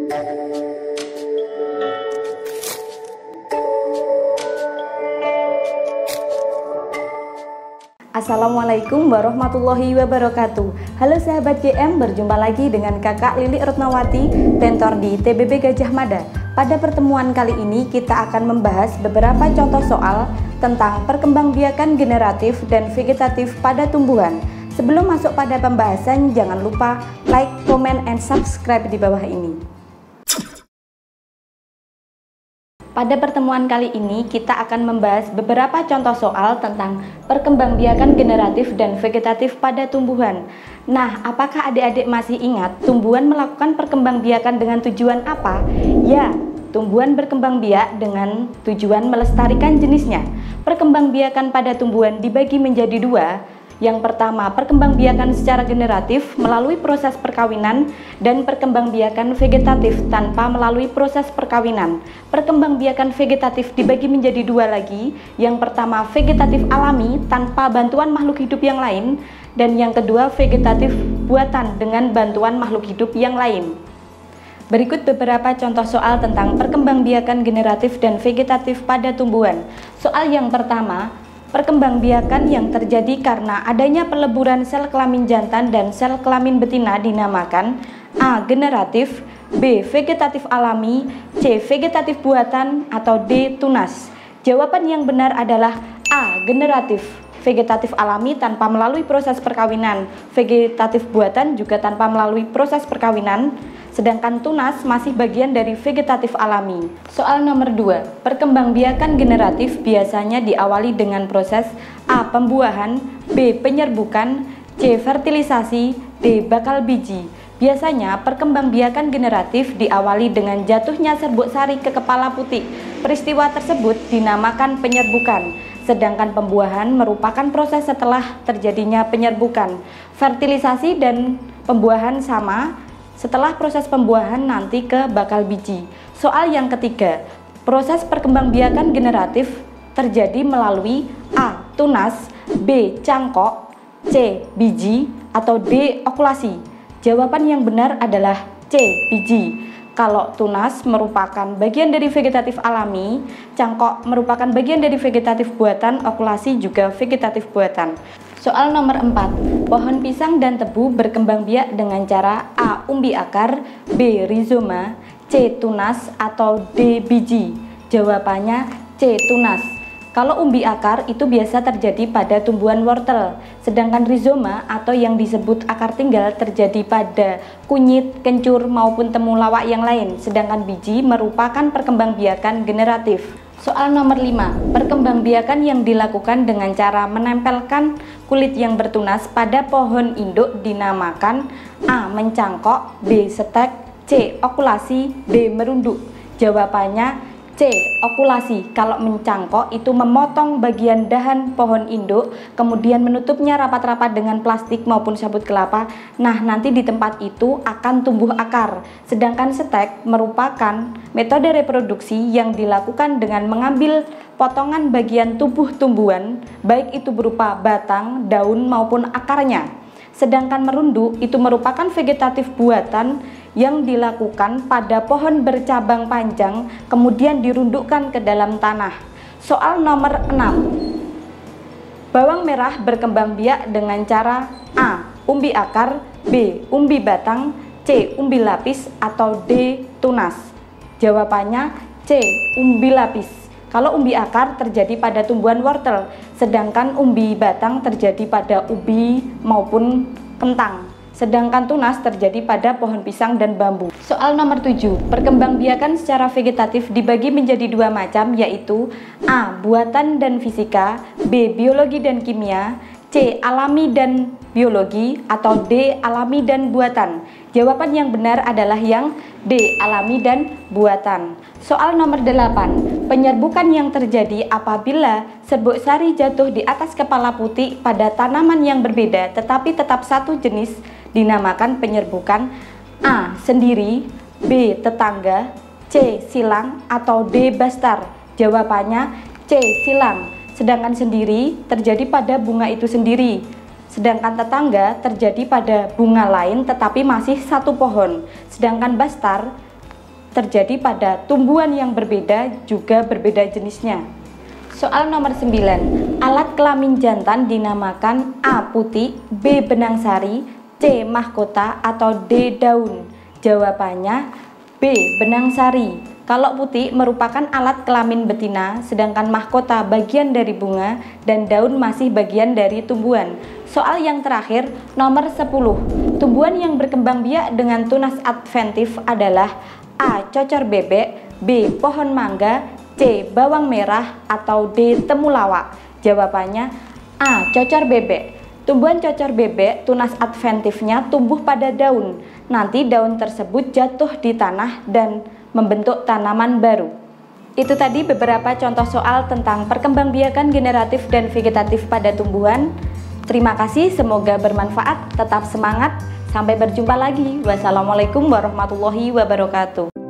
Assalamualaikum warahmatullahi wabarakatuh. Halo sahabat GM, berjumpa lagi dengan Kakak Lili Retnawati, tentor di TBB Gajah Mada. Pada pertemuan kali ini kita akan membahas beberapa contoh soal tentang perkembangbiakan generatif dan vegetatif pada tumbuhan. Sebelum masuk pada pembahasan, jangan lupa like, comment, and subscribe di bawah ini. Pada pertemuan kali ini kita akan membahas beberapa contoh soal tentang perkembangbiakan generatif dan vegetatif pada tumbuhan. Nah, apakah adik-adik masih ingat tumbuhan melakukan perkembangbiakan dengan tujuan apa? Ya, tumbuhan berkembang biak dengan tujuan melestarikan jenisnya. Perkembangbiakan pada tumbuhan dibagi menjadi dua. Yang pertama, perkembangbiakan secara generatif melalui proses perkawinan dan perkembangbiakan vegetatif tanpa melalui proses perkawinan. Perkembangbiakan vegetatif dibagi menjadi dua lagi. Yang pertama, vegetatif alami tanpa bantuan makhluk hidup yang lain, dan yang kedua, vegetatif buatan dengan bantuan makhluk hidup yang lain. Berikut beberapa contoh soal tentang perkembangbiakan generatif dan vegetatif pada tumbuhan. Soal yang pertama, perkembangbiakan yang terjadi karena adanya peleburan sel kelamin jantan dan sel kelamin betina dinamakan A. Generatif, B. Vegetatif alami, C. Vegetatif buatan, atau D. Tunas. Jawaban yang benar adalah A. Generatif. Vegetatif alami tanpa melalui proses perkawinan, vegetatif buatan juga tanpa melalui proses perkawinan, sedangkan tunas masih bagian dari vegetatif alami. Soal nomor 2, perkembangbiakan generatif biasanya diawali dengan proses A. Pembuahan, B. Penyerbukan, C. Fertilisasi, D. Bakal biji. Biasanya perkembangbiakan generatif diawali dengan jatuhnya serbuk sari ke kepala putik. Peristiwa tersebut dinamakan penyerbukan. Sedangkan pembuahan merupakan proses setelah terjadinya penyerbukan. Fertilisasi dan pembuahan sama, setelah proses pembuahan nanti ke bakal biji. Soal yang ketiga, proses perkembangbiakan generatif terjadi melalui A. Tunas, B. Cangkok, C. Biji, atau D. Okulasi. Jawaban yang benar adalah C. Biji. Kalau tunas merupakan bagian dari vegetatif alami, cangkok merupakan bagian dari vegetatif buatan, okulasi juga vegetatif buatan. Soal nomor 4, pohon pisang dan tebu berkembang biak dengan cara A. Umbi akar, B. Rizoma, C. Tunas, atau D. Biji. Jawabannya C. Tunas. Kalau umbi akar itu biasa terjadi pada tumbuhan wortel, sedangkan rizoma atau yang disebut akar tinggal terjadi pada kunyit, kencur, maupun temulawak yang lain, sedangkan biji merupakan perkembangbiakan generatif. Soal nomor 5, perkembangbiakan yang dilakukan dengan cara menempelkan kulit yang bertunas pada pohon induk dinamakan A. Mencangkok, B. Setek, C. Okulasi, D. Merunduk. Jawabannya C. Okulasi. Kalau mencangkok itu memotong bagian dahan pohon induk, kemudian menutupnya rapat-rapat dengan plastik maupun sabut kelapa. Nah, nanti di tempat itu akan tumbuh akar. Sedangkan setek merupakan metode reproduksi yang dilakukan dengan mengambil potongan bagian tubuh tumbuhan, baik itu berupa batang, daun, maupun akarnya. Sedangkan merunduk itu merupakan vegetatif buatan yang dilakukan pada pohon bercabang panjang kemudian dirundukkan ke dalam tanah. Soal nomor 6, bawang merah berkembang biak dengan cara A. Umbi akar, B. Umbi batang, C. Umbi lapis, atau D. Tunas. Jawabannya C. Umbi lapis. Kalau umbi akar terjadi pada tumbuhan wortel, sedangkan umbi batang terjadi pada ubi maupun kentang. Sedangkan tunas terjadi pada pohon pisang dan bambu. Soal nomor 7, perkembangbiakan secara vegetatif dibagi menjadi dua macam, yaitu A. Buatan dan fisika, B. Biologi dan kimia, C. Alami dan biologi, atau D. Alami dan buatan. Jawaban yang benar adalah yang D. Alami dan buatan. Soal nomor 8, penyerbukan yang terjadi apabila serbuk sari jatuh di atas kepala putik pada tanaman yang berbeda tetapi tetap satu jenis dinamakan penyerbukan A. Sendiri, B. Tetangga, C. Silang, atau D. Bastar. Jawabannya C. Silang. Sedangkan sendiri terjadi pada bunga itu sendiri, sedangkan tetangga terjadi pada bunga lain tetapi masih satu pohon. Sedangkan bastar terjadi pada tumbuhan yang berbeda, juga berbeda jenisnya. Soal nomor 9. Alat kelamin jantan dinamakan A. Putik, B. Benang sari, C. Mahkota, atau D. Daun? Jawabannya B. Benang sari. Kalau putik merupakan alat kelamin betina, sedangkan mahkota bagian dari bunga dan daun masih bagian dari tumbuhan. Soal yang terakhir, nomor 10. Tumbuhan yang berkembang biak dengan tunas adventif adalah A. Cocor bebek, B. Pohon mangga, C. Bawang merah, atau D. Temulawak? Jawabannya A. Cocor bebek. Tumbuhan cocor bebek, tunas adventifnya tumbuh pada daun. Nanti daun tersebut jatuh di tanah dan membentuk tanaman baru. Itu tadi beberapa contoh soal tentang perkembangbiakan generatif dan vegetatif pada tumbuhan. Terima kasih, semoga bermanfaat. Tetap semangat. Sampai berjumpa lagi. Wassalamualaikum warahmatullahi wabarakatuh.